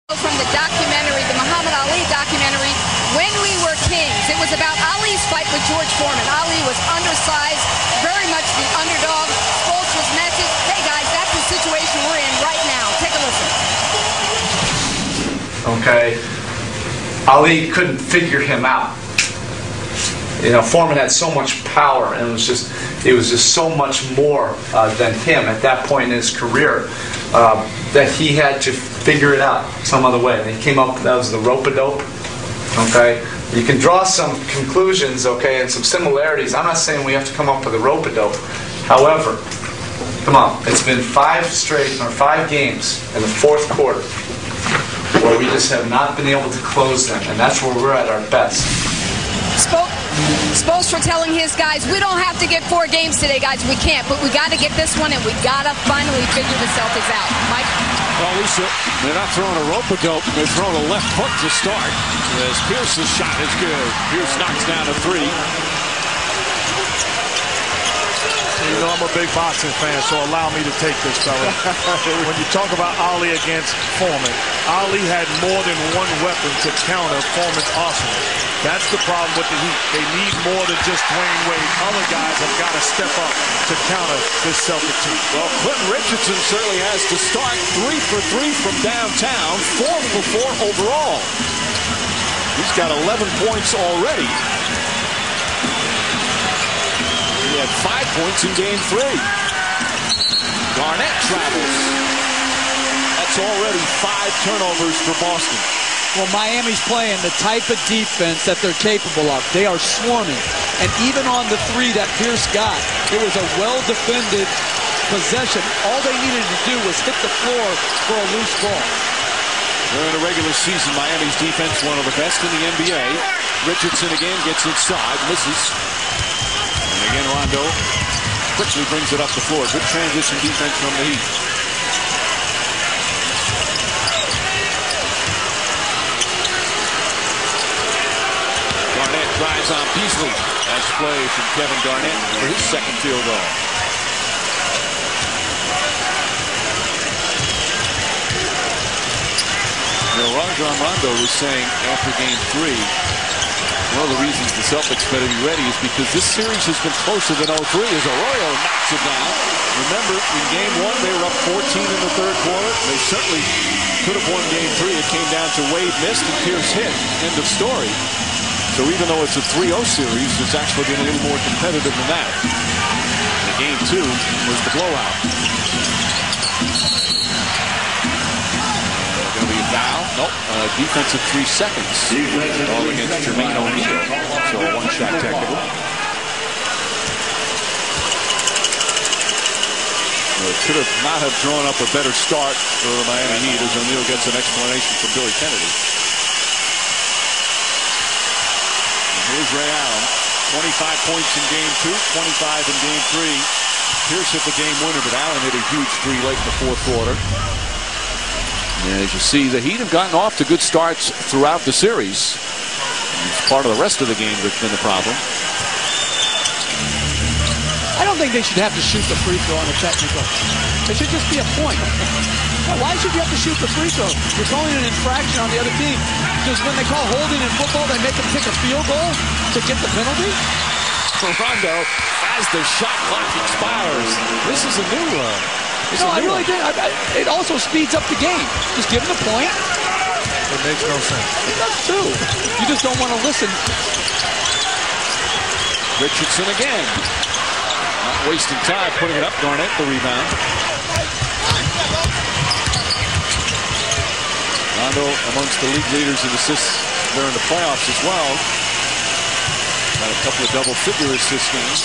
From the documentary, the Muhammad Ali documentary, When We Were Kings. It was about Ali's fight with George Foreman. Ali was undersized, very much the underdog. Spolster's message, hey guys, that's the situation we're in right now. Take a listen. Okay. Ali couldn't figure him out. You know, Foreman had so much power, and it was just so much more than him at that point in his career that he had to figure it out some other way. And he came up, that was the rope-a-dope. Okay, you can draw some conclusions, okay, and some similarities. I'm not saying we have to come up with a rope-a-dope. However, come on, it's been 5 games in the fourth quarter where we just have not been able to close them, and that's where we're at our best. Spolster telling his guys, we don't have to get 4 games today, guys. We can't, but we got to get this one, and we got to finally figure the Celtics out. Mike? Well, Lisa, they're not throwing a rope-a-dope. They're throwing a left hook to start. As Pierce's shot is good. Pierce knocks down a 3. You know I'm a big boxing fan, so allow me to take this, fella. When you talk about Ali against Foreman, Ali had more than one weapon to counter Foreman's arsenal. That's the problem with the Heat. They need more than just Dwayne Wade. Other guys have got to step up to counter this Celtic team. Well, Quentin Richardson certainly has to start. 3 for 3 from downtown, 4 for 4 overall. He's got 11 points already. He had 5 points in game 3. Garnett travels. That's already 5 turnovers for Boston. Well, Miami's playing the type of defense that they're capable of. They are swarming. And even on the 3 that Pierce got, it was a well-defended possession. All they needed to do was hit the floor for a loose ball. During the regular season, Miami's defense one of the best in the NBA. Richardson again gets inside, misses. And again, Rondo quickly brings it up the floor. Good transition defense from the Heat. Garnett drives on Beasley. Nice play from Kevin Garnett for his second field goal. You know, Rajon Rondo was saying after game 3, one of the reasons the Celtics better be ready is because this series has been closer than 0-3 as Arroyo knocks it down. Remember, in game 1, they were up 14 in the third quarter. They certainly could have won game 3. It came down to Wade missed and Pierce hit. End of story. So even though it's a 3-0 series, it's actually been a little more competitive than that. The game 2 was the blowout. Going to be a foul? Nope. Defensive 3 seconds. All against Jermaine O'Neal. So a one-shot technical. Could have not have drawn up a better start for the Miami Heat as O'Neal gets an explanation from Billy Kennedy. Here's Ray Allen, 25 points in game 2, 25 in game 3. Pierce hit the game winner, but Allen hit a huge 3 late in the fourth quarter. And as you see, the Heat have gotten off to good starts throughout the series. It's part of the rest of the game that's been the problem. I don't think they should have to shoot the free throw on a technical. It should just be a point. Why should you have to shoot the free throw? You're calling an infraction on the other team. Because when they call holding in football, they make them kick a field goal to get the penalty? For Rondo, as the shot clock expires, this is a new one. No, I really did. It also speeds up the game. Just give them the point. It makes no sense. It does too. You just don't want to listen. Richardson again. Not wasting time putting it up. Garnett the rebound. Rondo amongst the league leaders in assists during the playoffs as well. Got a couple of double-figure assist games.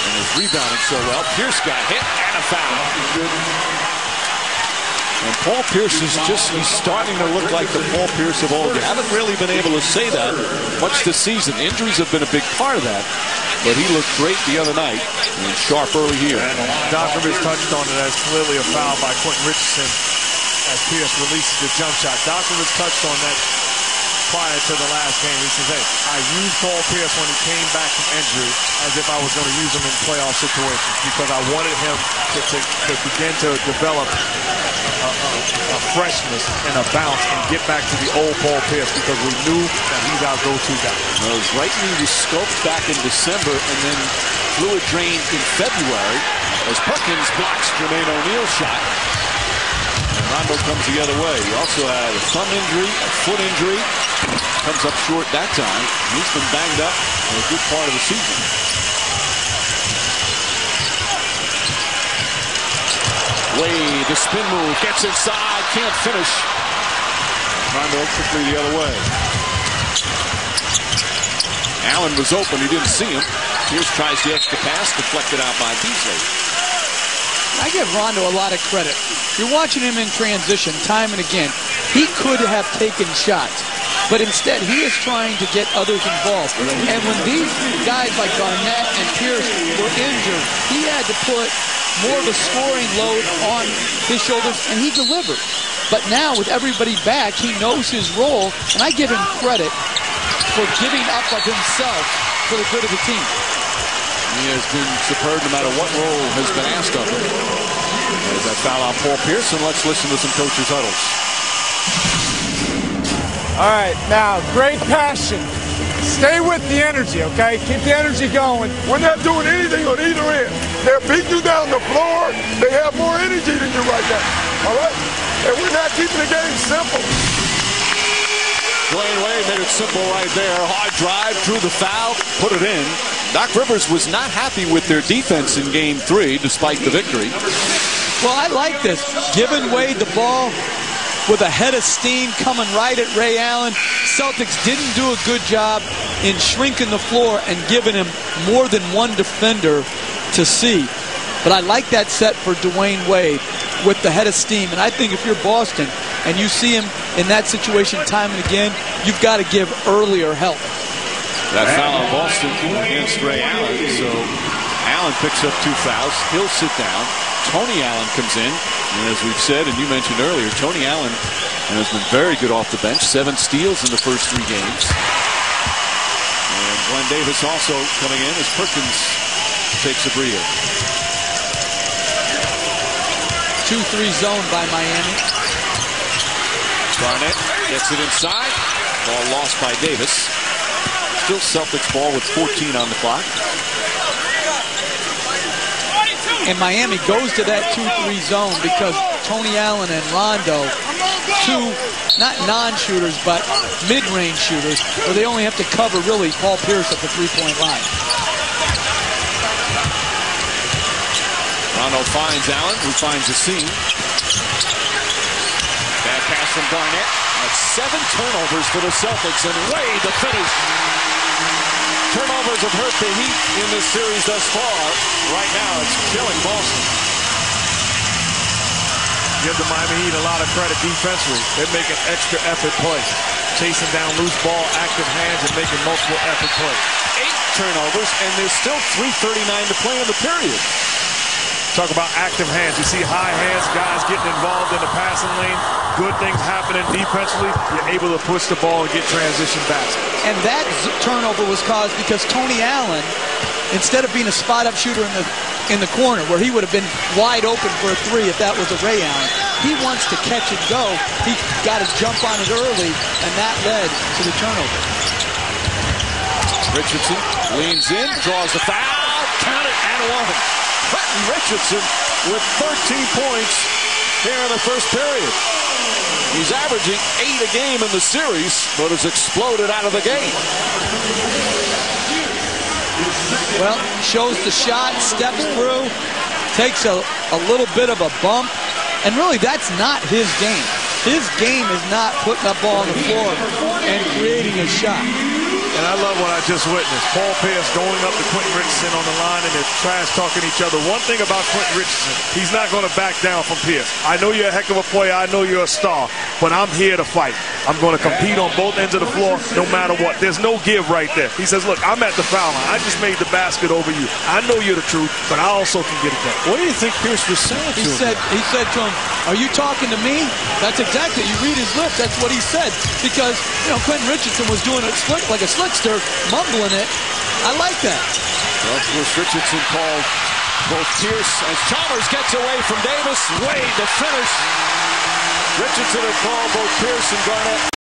And is rebounding so well. Pierce got hit and a foul. And Paul Pierce is he's starting to look like the Paul Pierce of old. You haven't really been able to say that much this season. Injuries have been a big part of that. But he looked great the other night and sharp early here. Donovan touched on it as clearly a foul by Quentin Richardson as Pierce releases the jump shot. Donovan touched on that prior to the last game. He says, hey, I used Paul Pierce when he came back from injury as if I was going to use him in playoff situations because I wanted him to begin to develop a freshness and a bounce and get back to the old Paul Pierce because we knew that he's our go-to guy. Well, his right knee was scoped back in December and then fluid drained in February as Perkins blocks Jermaine O'Neal's shot. And Rondo comes the other way. He also had a thumb injury, a foot injury. Comes up short that time. He's been banged up for a good part of the season. Wade, the spin move, gets inside, can't finish. Rondo quickly the other way. Allen was open, he didn't see him. Pierce tries the extra pass, deflected out by Beasley. I give Rondo a lot of credit. You're watching him in transition time and again. He could have taken shots, but instead he is trying to get others involved. And when these guys like Garnett and Pierce were injured, he had to put more of a scoring load on his shoulders, and he delivered. But now with everybody back, he knows his role, and I give him credit for giving up of himself for the good of the team. He has been superb no matter what role has been asked of him. As I foul out Paul Pierce, and let's listen to some coaches' huddles. All right, now, great passion. Stay with the energy, okay? Keep the energy going. We're not doing anything on either end. They're beating you down the floor. They have more energy than you right now, all right? And we're not keeping the game simple. Dwayne Wade made it simple right there. Hard drive, drew the foul, put it in. Doc Rivers was not happy with their defense in Game 3, despite the victory. Well, I like this. Giving Wade the ball with a head of steam coming right at Ray Allen. Celtics didn't do a good job in shrinking the floor and giving him more than one defender to see. But I like that set for Dwayne Wade with the head of steam. And I think if you're Boston and you see him in that situation time and again, you've got to give earlier help. That foul on Boston against Ray Allen. So Allen picks up 2 fouls. He'll sit down. Tony Allen comes in. And as we've said, and you mentioned earlier, Tony Allen has been very good off the bench. 7 steals in the first 3 games. And Glenn Davis also coming in as Perkins takes a breather. 2-3 zone by Miami. Garnett gets it inside. Ball lost by Davis. Still Celtics ball with 14 on the clock. And Miami goes to that 2-3 zone because Tony Allen and Rondo, 2 not non-shooters but mid-range shooters, where they only have to cover really Paul Pierce at the 3-point line. Rondo finds Allen, who finds the seam. Bad pass from Garnett. That's 7 turnovers for the Celtics, and Wade the finish. Turnovers have hurt the Heat in this series thus far. Right now, it's killing Boston. Give the Miami Heat a lot of credit defensively. They're making extra effort plays. Chasing down loose ball, active hands, and making multiple effort plays. 8 turnovers, and there's still 3:39 to play in the period. Talk about active hands. You see high hands, guys getting involved in the passing lane. Good things happening defensively. You're able to push the ball and get transition baskets. And that turnover was caused because Tony Allen, instead of being a spot-up shooter in the corner, where he would have been wide open for a 3 if that was a Ray Allen, he wants to catch and go. He got his jump on it early, and that led to the turnover. Richardson leans in, draws the foul, count it, and 1. Quentin Richardson with 13 points here in the first period. He's averaging 8 a game in the series, but has exploded out of the game. Well, shows the shot, steps through, takes a little bit of a bump, and really that's not his game. His game is not putting that ball on the floor and creating a shot. And I love what I just witnessed. Paul Pierce going up to Quentin Richardson on the line, and they're trash-talking each other. One thing about Quentin Richardson, he's not going to back down from Pierce. I know you're a heck of a player. I know you're a star, but I'm here to fight. I'm going to compete on both ends of the floor no matter what. There's no give right there. He says, look, I'm at the foul line. I just made the basket over you. I know you're the truth, but I also can get it done. What do you think Pierce was saying to him? He said to him, are you talking to me? That's exactly, you read his lips, that's what he said. Because, you know, Quentin Richardson was doing it like a slickster, mumbling it. I like that. Well, of course, Richardson called both Pierce as Chalmers gets away from Davis. Wade to finish. Richardson had called both Pierce and Garnett.